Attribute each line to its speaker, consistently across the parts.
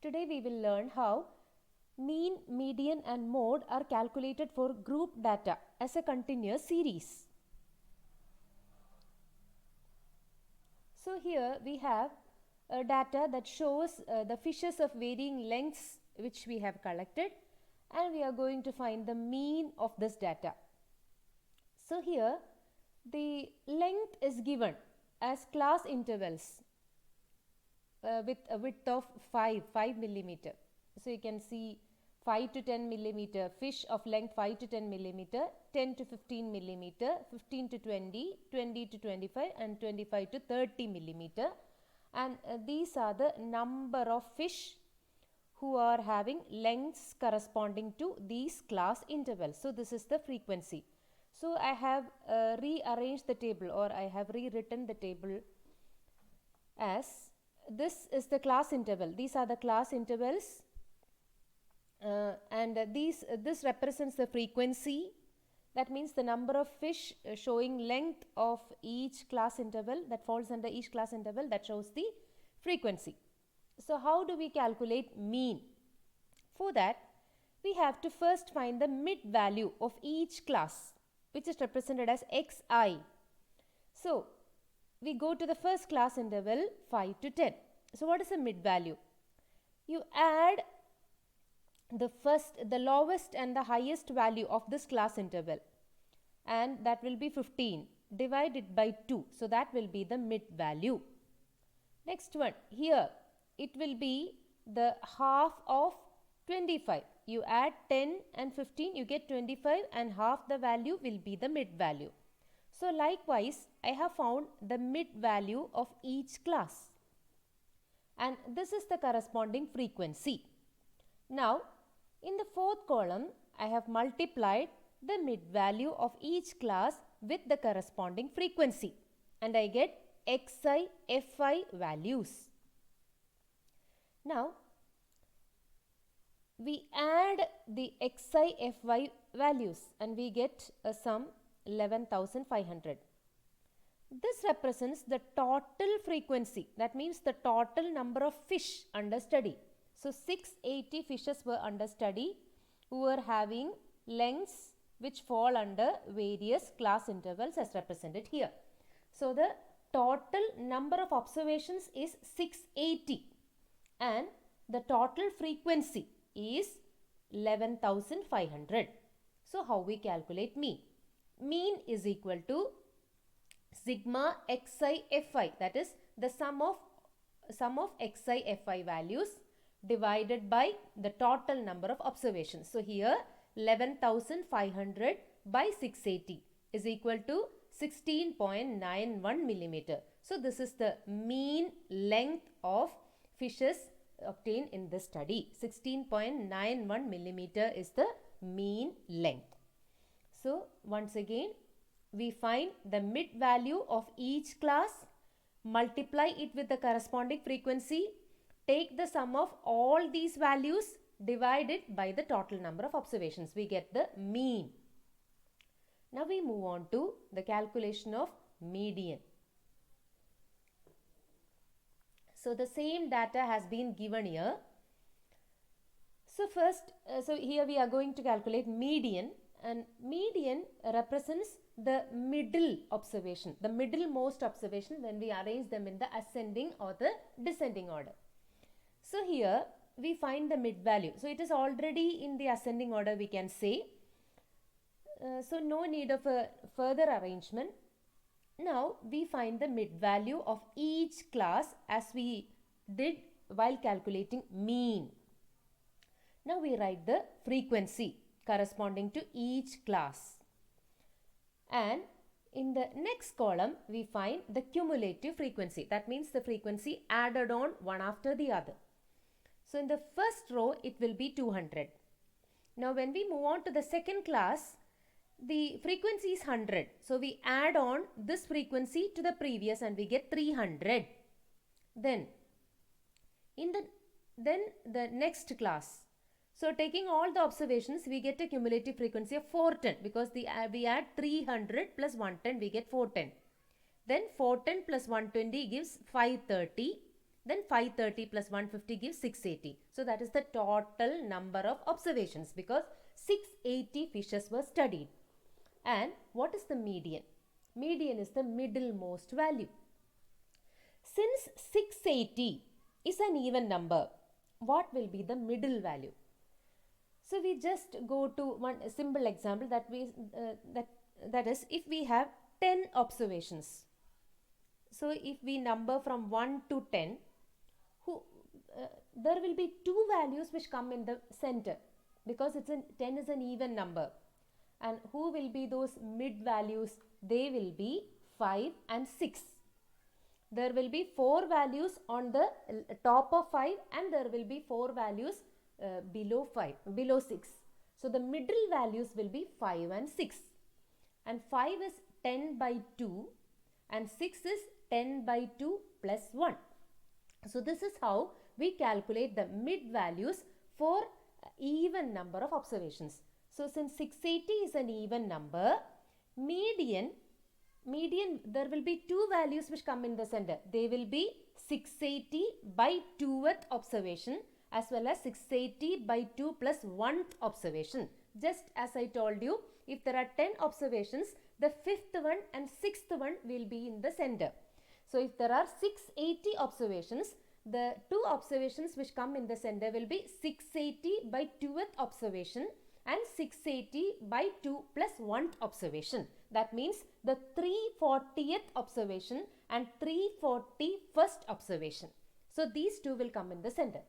Speaker 1: Today we will learn how mean, median and mode are calculated for group data as a continuous series. So here we have data that shows the fishes of varying lengths which we have collected, and we are going to find the mean of this data. So here the length is given as class intervals with a width of 5 millimeter. So you can see 5 to 10 millimeter fish of length 5 to 10 millimeter, 10 to 15 millimeter, 15 to 20, 20 to 25 and 25 to 30 millimeter. And these are the number of fish who are having lengths corresponding to these class intervals. So this is the frequency. So I have rearranged the table, or I have rewritten the table as this is the class interval. These are the class intervals, and this represents the frequency. That means the number of fish showing length of each class interval, that falls under each class interval, that shows the frequency. So how do we calculate mean? For that, we have to first find the mid value of each class, which is represented as xi. So we go to the first class interval 5 to 10. So what is the mid value? You add the lowest and the highest value of this class interval, and that will be 15. Divide it by 2. So that will be the mid value. Next one, here it will be the half of 25. You add 10 and 15, you get 25, and half the value will be the mid value. So likewise, I have found the mid value of each class, and this is the corresponding frequency. Now in the fourth column, I have multiplied the mid value of each class with the corresponding frequency, and I get xi, fi values. Now we add the xi, fy values, and we get a sum 11,500. This represents the total frequency. That means the total number of fish under study. So 680 fishes were under study who were having lengths which fall under various class intervals as represented here. So the total number of observations is 680, and the total frequency is 11,500. So how we calculate mean? Mean is equal to sigma xi, fi, that is the sum of xi, fi values divided by the total number of observations. So here 11,500 by 680 is equal to 16.91 millimeter. So this is the mean length of fishes obtained in this study. 16.91 millimeter is the mean length. So once again, we find the mid value of each class, multiply it with the corresponding frequency, take the sum of all these values, divide it by the total number of observations. We get the mean. Now we move on to the calculation of median. So the same data has been given here. So first, so here we are going to calculate median, and median represents the middle observation, the middlemost observation when we arrange them in the ascending or the descending order. So here we find the mid value. So it is already in the ascending order, we can say. So no need of a further arrangement. Now we find the mid value of each class as we did while calculating mean. Now we write the frequency corresponding to each class, and in the next column we find the cumulative frequency. That means the frequency added on one after the other. So in the first row it will be 200. Now when we move on to the second class, the frequency is 100. So we add on this frequency to the previous and we get 300. Then the next class. So taking all the observations, we get a cumulative frequency of 410, because we add 300 plus 110, we get 410. Then 410 plus 120 gives 530. Then 530 plus 150 gives 680. So that is the total number of observations because 680 fishes were studied. And what is the median? Median is the middlemost value. Since 680 is an even number, what will be the middle value? So we just go to one simple example that is if we have 10 observations. So if we number from 1 to 10, there will be two values which come in the center because 10 is an even number. And who will be those mid values? They will be 5 and 6. There will be 4 values on the top of 5 and there will be 4 values below 6. So the middle values will be 5 and 6. And 5 is 10 by 2 and 6 is 10 by 2 plus 1. So this is how we calculate the mid values for even number of observations. So since 680 is an even number, median there will be two values which come in the center. They will be 680 by 2th observation as well as 680 by 2 plus 1th observation. Just as I told you, if there are 10 observations, the 5th one and 6th one will be in the center. So if there are 680 observations, the two observations which come in the center will be 680 by 2th observation and 680 by 2 plus 1th observation. That means the 340th observation and 341st observation. So these two will come in the center.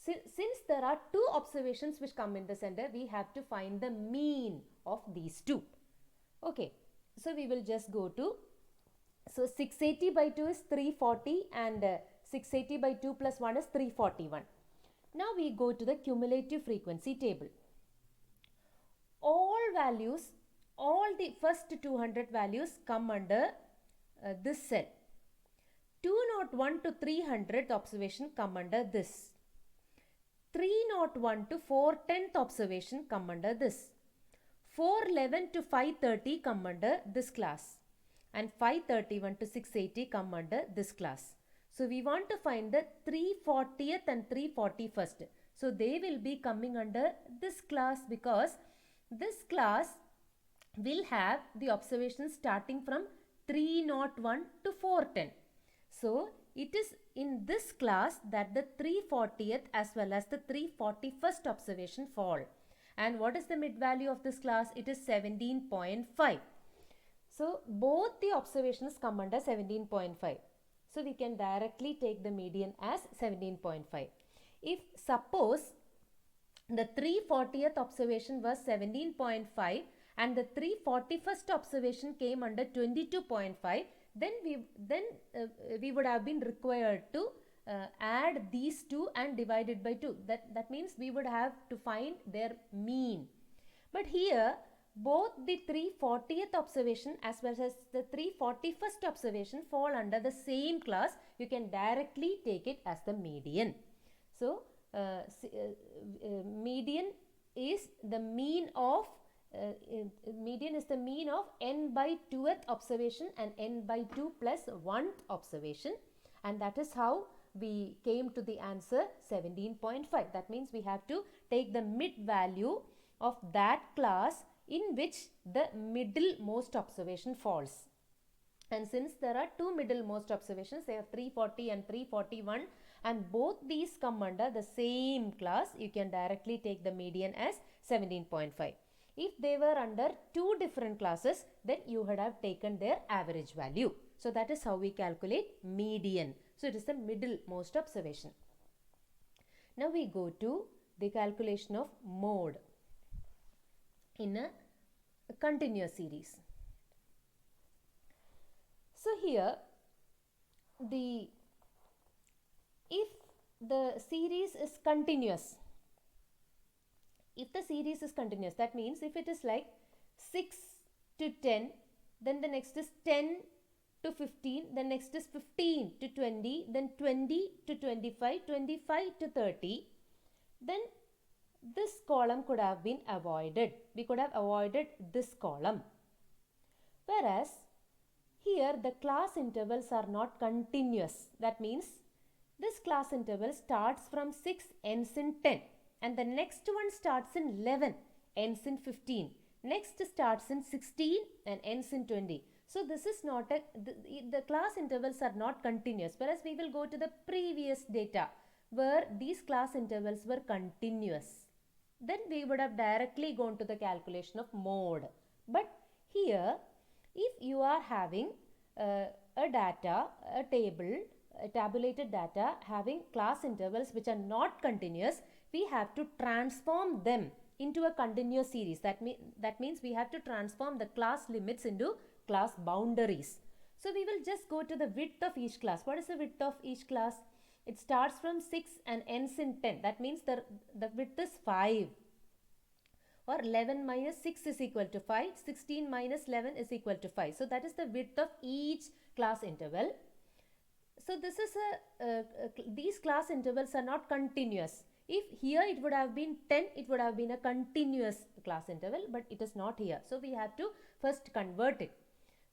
Speaker 1: Since there are two observations which come in the center, we have to find the mean of these two. Okay, so we will just go to, so 680 by 2 is 340 and 680 by 2 plus 1 is 341. Now we go to the cumulative frequency table. All values, all the first 200 values come under this cell. 201 to 300th observation come under this. 301 to 410th observation come under this. 411 to 530 come under this class. And 531 to 680 come under this class. So we want to find the 340th and 341st. So they will be coming under this class because this class will have the observations starting from 301 to 410. So it is in this class that the 340th as well as the 341st observation fall. And what is the mid value of this class? It is 17.5. So both the observations come under 17.5. So we can directly take the median as 17.5. If suppose the 340th observation was 17.5 and the 341st observation came under 22.5, then we would have been required to add these two and divide it by 2. That means we would have to find their mean. But here both the 340th observation as well as the 341st observation fall under the same class. You can directly take it as the median. So median is the mean of n by 2th observation and n by 2 plus 1th observation, and that is how we came to the answer 17.5. That means we have to take the mid value of that class in which the middlemost observation falls. And since there are two middlemost observations, they are 340 and 341, and both these come under the same class, you can directly take the median as 17.5. If they were under two different classes, then you would have taken their average value. So that is how we calculate median. So it is the middlemost observation. Now we go to the calculation of mode in a continuous series. So here if the series is continuous, that means if it is like 6 to 10, then the next is 10 to 15, then next is 15 to 20, then 20 to 25, 25 to 30, then this column could have been avoided. We could have avoided this column. Whereas here the class intervals are not continuous. That means This class interval starts from 6, ends in 10, and the next one starts in 11, ends in 15. Next starts in 16 and ends in 20. So this is not the class intervals are not continuous, whereas we will go to the previous data where these class intervals were continuous. Then we would have directly gone to the calculation of mode. But here, if you are having a table, tabulated data having class intervals which are not continuous, we have to transform them into a continuous series. That means we have to transform the class limits into class boundaries. So we will just go to the width of each class. What is the width of each class? It starts from 6 and ends in 10. That means the width is 5. Or 11 minus 6 is equal to 5. 16 minus 11 is equal to 5. So that is the width of each class interval. So this is these class intervals are not continuous. If here it would have been 10, it would have been a continuous class interval, but it is not here. So we have to first convert it.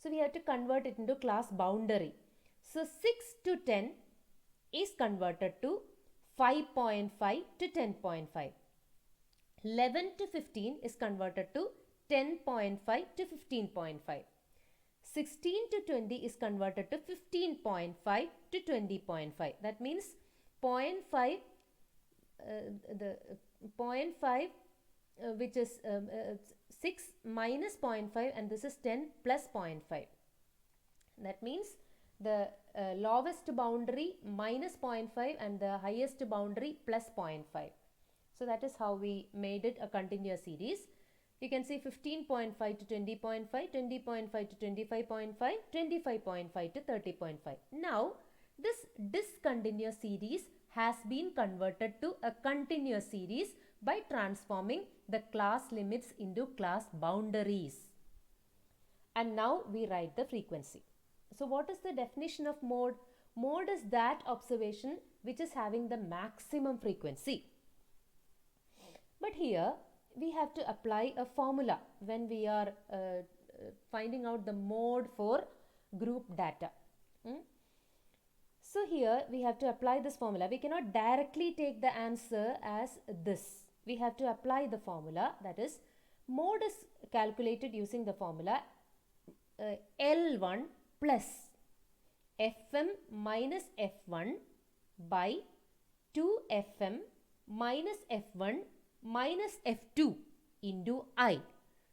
Speaker 1: So we have to convert it into class boundary. So 6 to 10 is converted to 5.5 to 10.5. 11 to 15 is converted to 10.5 to 15.5. 16 to 20 is converted to 15.5 to 20.5. That means 0.5, the 0.5 which is 6 minus 0.5, and this is 10 plus 0.5. That means the lowest boundary minus 0.5 and the highest boundary plus 0.5. So that is how we made it a continuous series. You can see 15.5 to 20.5, 20.5 to 25.5, 25.5 to 30.5. Now, this discontinuous series has been converted to a continuous series by transforming the class limits into class boundaries. And now we write the frequency. So what is the definition of mode? Mode is that observation which is having the maximum frequency. But here we have to apply a formula when we are finding out the mode for group data. So here we have to apply this formula. We cannot directly take the answer as this. We have to apply the formula, that is mode is calculated using the formula L1 plus Fm minus F1 by 2Fm minus F1 minus F2 into I.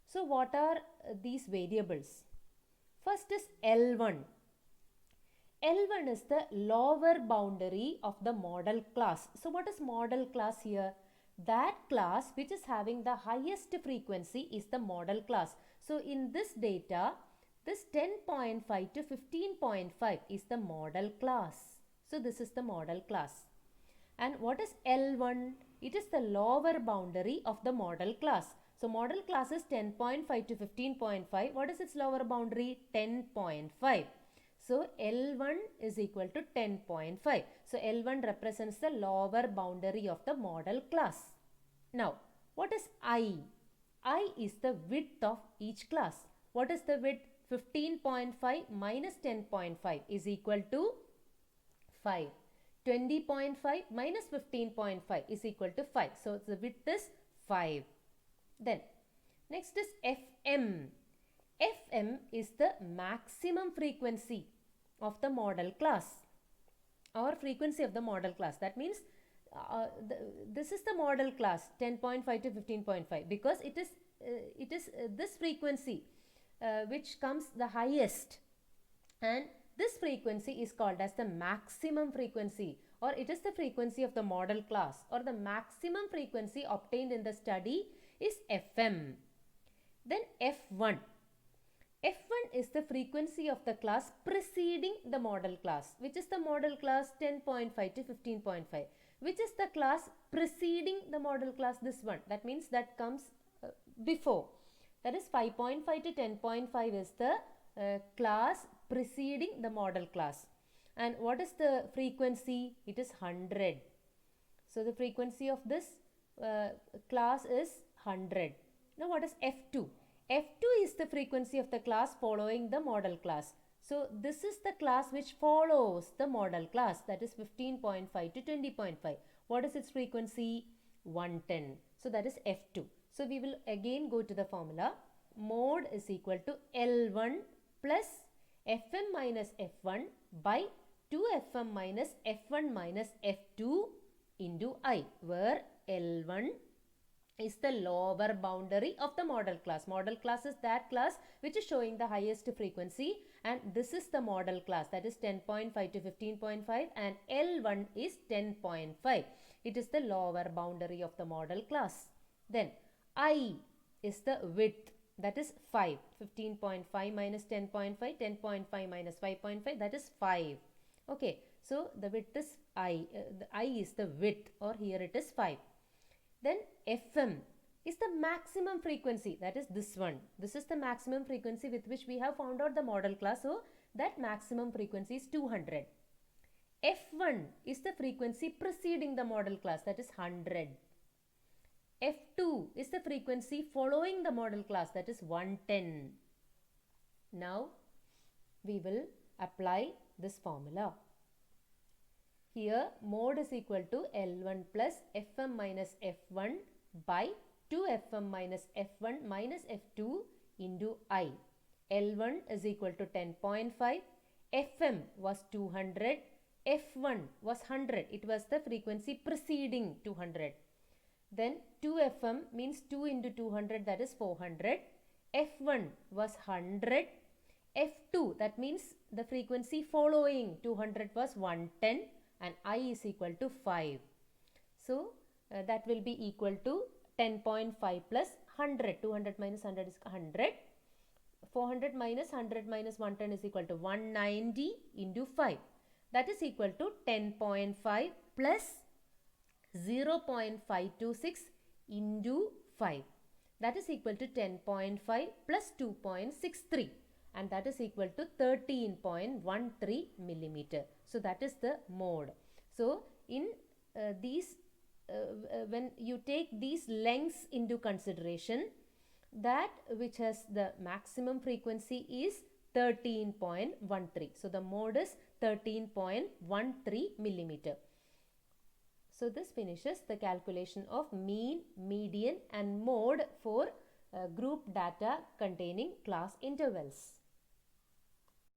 Speaker 1: So what are these variables? First is L1. L1 is the lower boundary of the model class. So what is model class here? That class which is having the highest frequency is the model class. So in this data, this 10.5 to 15.5 is the model class. So this is the model class. And what is L1? It is the lower boundary of the model class. So model class is 10.5 to 15.5. What is its lower boundary? 10.5. So L1 is equal to 10.5. So L1 represents the lower boundary of the model class. Now, what is I? I is the width of each class. What is the width? 15.5 minus 10.5 is equal to 5. 20.5 minus 15.5 is equal to 5. So the width is 5. Then next is Fm. Fm is the maximum frequency of the model class or frequency of the model class. That means this is the model class 10.5 to 15.5 because it is this frequency which comes the highest, and this frequency is called as the maximum frequency, or it is the frequency of the model class, or the maximum frequency obtained in the study is Fm. Then F1. F1 is the frequency of the class preceding the model class. Which is the model class? 10.5 to 15.5. Which is the class preceding the model class? This one. That means that comes before. That is 5.5 to 10.5 is the class preceding the model class. And what is the frequency? It is 100. So the frequency of this class is 100. Now what is F2? F2 is the frequency of the class following the model class. So this is the class which follows the model class, that is 15.5 to 20.5. What is its frequency? 110. So that is F2. So we will again go to the formula. Mode is equal to L1 plus Fm minus F1 by 2Fm minus F1 minus F2 into I, where L1 is the lower boundary of the model class. Model class is that class which is showing the highest frequency, and this is the model class, that is 10.5 to 15.5, and L1 is 10.5. It is the lower boundary of the model class. Then I is the width, that is 5. 15.5 minus 10.5, 10.5 minus 5.5, that is 5. Okay, so the width is I. The I is the width, or here it is 5. Then Fm is the maximum frequency, that is this one. This is the maximum frequency with which we have found out the model class. So that maximum frequency is 200. F1 is the frequency preceding the model class, that is 100. F2 is the frequency following the model class, that is 110. Now we will apply this formula. Here mode is equal to L1 plus Fm minus F1 by 2Fm minus F1 minus F2 into I. L1 is equal to 10.5. Fm was 200. F1 was 100. It was the frequency preceding 200. Then 2Fm means 2 into 200, that is 400. F1 was 100. F2, that means the frequency following 200, was 110. And I is equal to 5. So that will be equal to 10.5 plus 100. 200 minus 100 is 100. 400 minus 100 minus 110 is equal to 190 into 5. That is equal to 10.5 plus 0.526 into 5. That is equal to 10.5 plus 2.63. And that is equal to 13.13 millimeter. So that is the mode. So in when you take these lengths into consideration, that which has the maximum frequency is 13.13. So the mode is 13.13 millimeter. So this finishes the calculation of mean, median and mode for group data containing class intervals.